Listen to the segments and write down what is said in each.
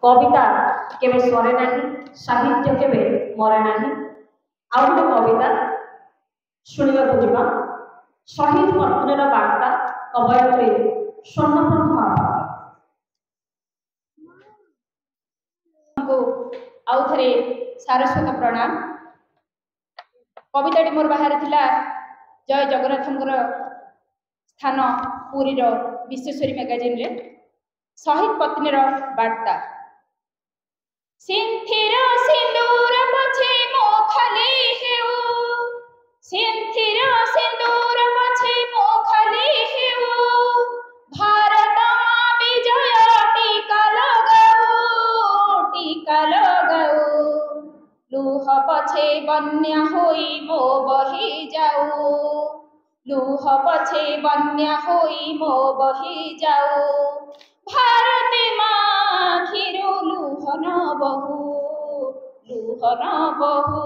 कविता केवे सरे नहीं, साहित्य केवे मरे नहीं। आउ गोटे कविता शुणा बुझा शहीद पत्नीर बार्ता कवयत्री स्वर्णप्रभा महापात्र। आउ थे सारस्वत प्रणाम। कविताटी मोर बाहर थिला जय जगन्नाथंकर स्थान पुरी विश्वेश्वरी मैगजीन रे शहीद पत्नीर बार्ता। सिंथिर सिंदूर पछे मो खाली हेउ, सिंथिर सिंदूर पछे मो खाली हेउ, भारत मां विजय टीका लगाऊ, लुह पछे बन्या होई मो बही जाऊ, लुह पछे बन्या होई मो बही जाऊ, भारत मां खिरु लुहन बहु, लुहन बहु,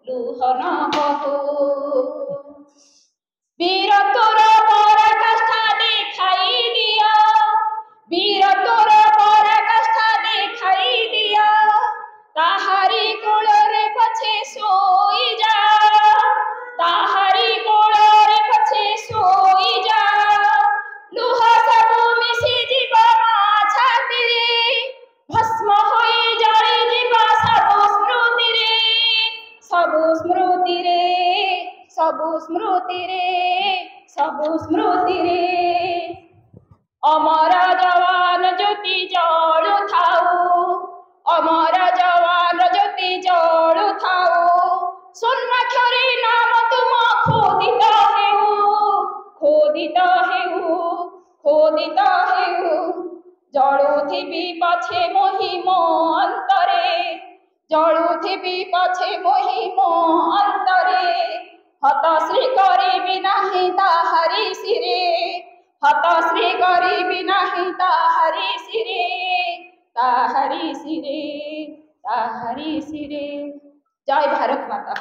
लुहन बहु। वीर तोर पराकाष्ठा देखाई दिया, वीर तोर पराकाष्ठा देखाई दिया, ताहारी कोଳରେ पछे सोई जा, ताहारी कोଳରେ पछे सोई जा, लुह सबु मिसी जीवा छाती रे, भस्म होई जଳି जीवा सबु स्मृति रे, सबु स्मृति रे, सबु स्मृति रे, सबु स्मृति रे। अमर जवान ज्योति जळु थाऊ, अमर जवान ज्योति जळु थाऊ, स्वर्णाक्षरी नाम तुम खोदित हेउ, खोदित हेउ, खोदित हेउ, जळुथिबी पछे मोहि मो अंतरे, जळुथिबी पछे मोहि मो अंतरे, हतश्री करिबि नाही ताहारी सिरे, हतश्री करिबि नाही ताहारी सिरे, ताहारी सिरे, ताहारी सिरे। जय भारत माता।